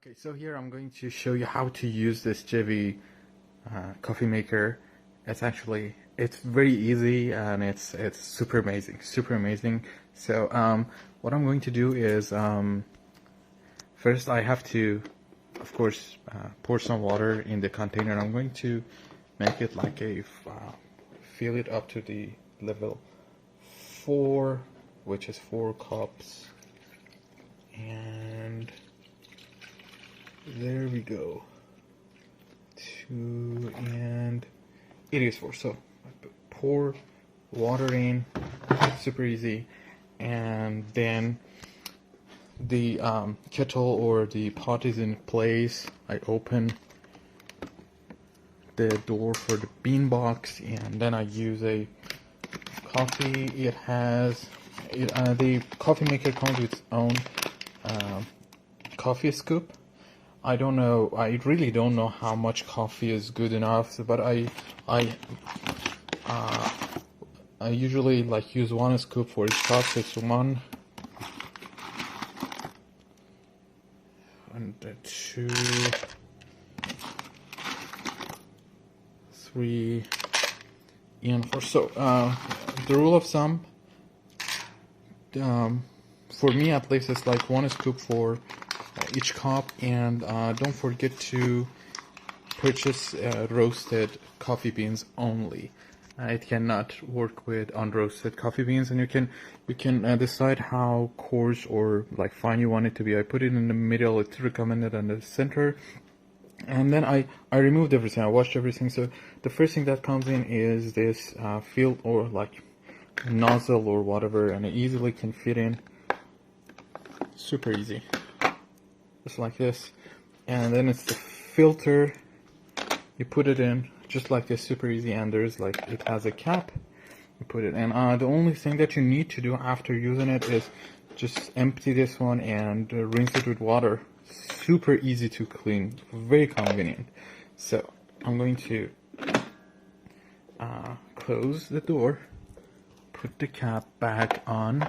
Okay, so here I'm going to show you how to use this GEVI coffee maker. It's very easy and it's super amazing. So what I'm going to do is first I have to, of course, pour some water in the container. I'm going to make it like fill it up to the level 4, which is 4 cups, and there we go. 2, and it is 4. So pour water in, super easy, and then the kettle or the pot is in place. I open the door for the bean box, and then I use a coffee. It has the coffee maker comes with its own coffee scoop. I don't know. I really don't know how much coffee is good enough, but I usually like use 1 scoop for each cup. So it's 1 and 2, 3, and 4. So the rule of thumb, for me at least, it's like 1 scoop for each cup, and don't forget to purchase roasted coffee beans only. It cannot work with unroasted coffee beans, and you can decide how coarse or like fine you want it to be. I put it in the middle. It's recommended in the center, and then I removed everything. I washed everything. So the first thing that comes in is this fill or like nozzle or whatever, and it easily can fit in. Super easy. Just like this, and then it's the filter. You put it in just like this, super easy, and there's like, it has a cap. You put it in. The only thing that you need to do after using it is just empty this one and rinse it with water. Super easy to clean, very convenient. So I'm going to close the door, put the cap back on.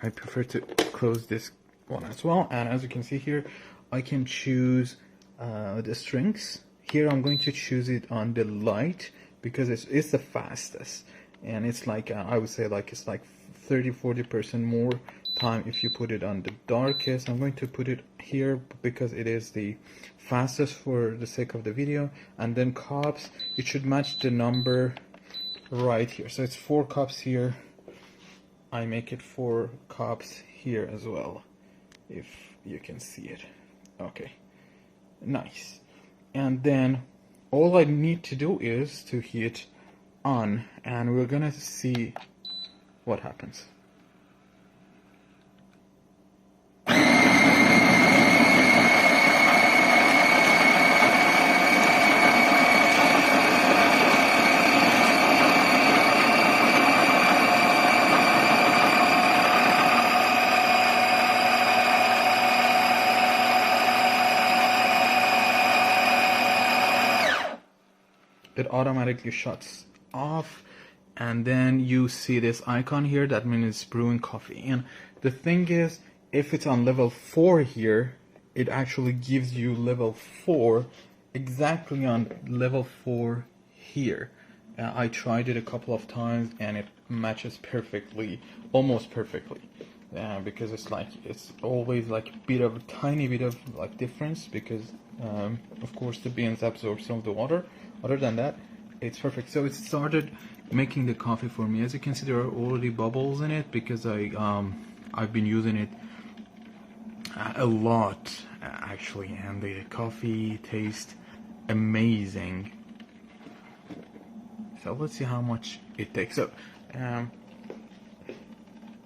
I prefer to close this one as well, and as you can see here, I can choose the strengths. Here I'm going to choose it on the light because it's the fastest, and it's like I would say like it's like 30-40% more time if you put it on the darkest. I'm going to put it here because it is the fastest for the sake of the video. And then cups, it should match the number right here, so it's 4 cups here. I make it 4 cups here as well, if you can see it. Okay, nice. And then all I need to do is to hit on, and we're gonna see what happens. It automatically shuts off, and then you see this icon here, that means it's brewing coffee. And the thing is, if it's on level 4 here, it actually gives you level 4 exactly on level 4 here. I tried it a couple of times and it matches perfectly, almost perfectly, because it's always like tiny bit of like difference, because of course the beans absorb some of the water. Other than that, it's perfect. So it started making the coffee for me. As you can see, there are already bubbles in it because I've been using it a lot actually, and the coffee tastes amazing. So let's see how much it takes. So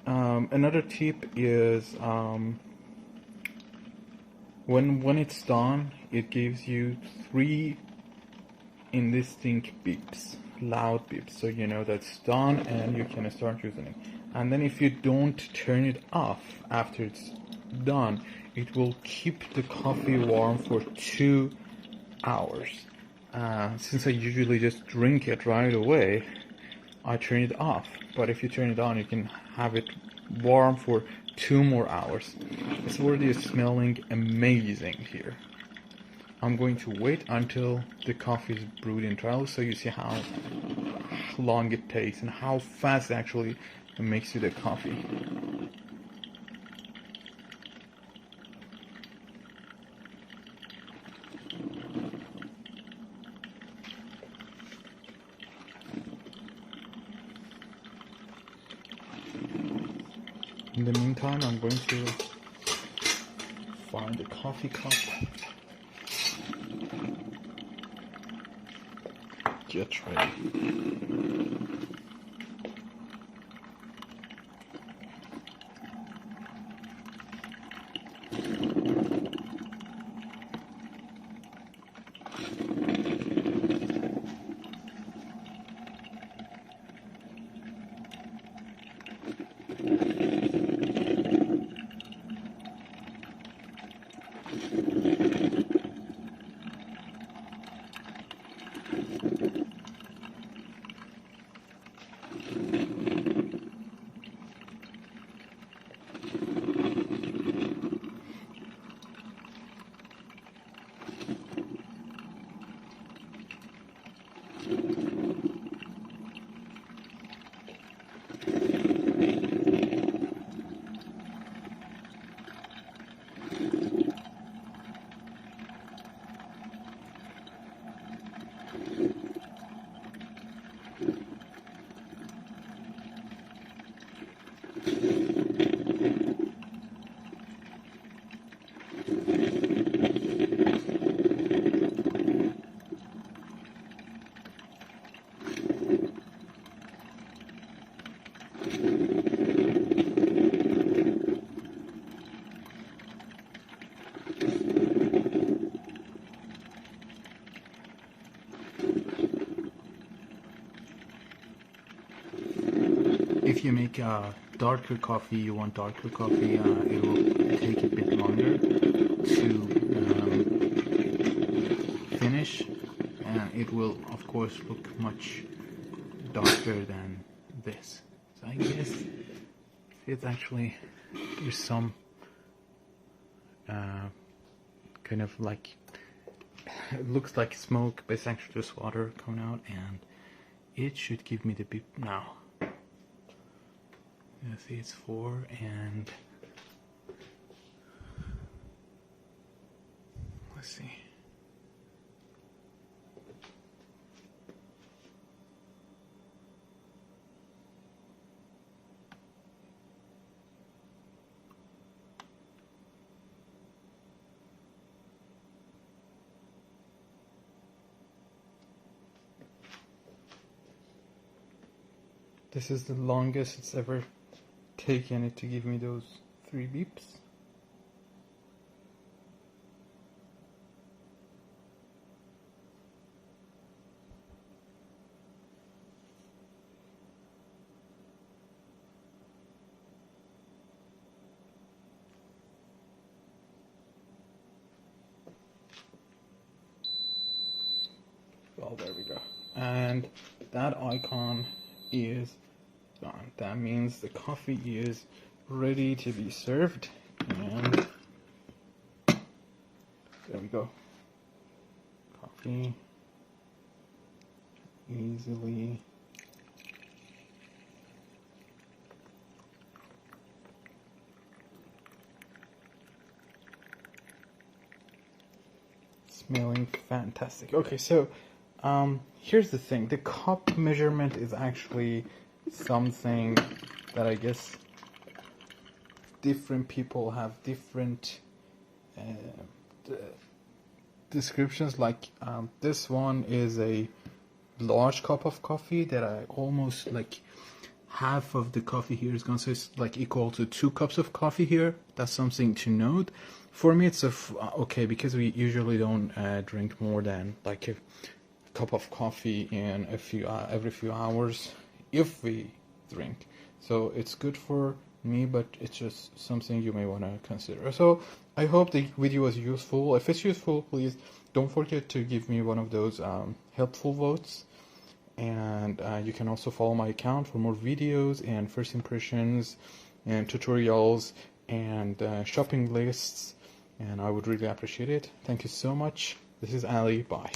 another tip is when it's done, it gives you 3 indistinct beeps, loud beeps, so you know that's done and you can start using it. And then if you don't turn it off after it's done, it will keep the coffee warm for 2 hours. Since I usually just drink it right away, I turn it off. But if you turn it on, you can have it warm for 2 more hours. It's already smelling amazing here. I'm going to wait until the coffee is brewed entirely so you see how long it takes and how fast actually it makes you the coffee. In the meantime, I'm going to find a coffee cup. Get ready. If you make darker coffee, you want darker coffee, it will take a bit longer to finish, and it will of course look much darker than this. So I guess it's actually, there's some kind of like, it looks like smoke, but it's actually just water coming out, and it should give me the beep now. Let's see, it's 4 and let's see. This is the longest it's ever taken it to give me those 3 beeps. Well, there we go. And that icon is done. That means the coffee is ready to be served, and there we go. Coffee easily smelling fantastic. Okay, so here's the thing. The cup measurement is actually something that I guess different people have different descriptions. Like this one is a large cup of coffee that I almost like half of the coffee here is gone, so it's like equal to 2 cups of coffee here. That's something to note. For me, it's okay, because we usually don't drink more than like a cup of coffee in every few hours if we drink. So it's good for me, but it's just something you may want to consider. So I hope the video was useful. If it's useful, please don't forget to give me one of those helpful votes. And you can also follow my account for more videos and first impressions, and tutorials and shopping lists, and I would really appreciate it. Thank you so much. This is Ali. Bye.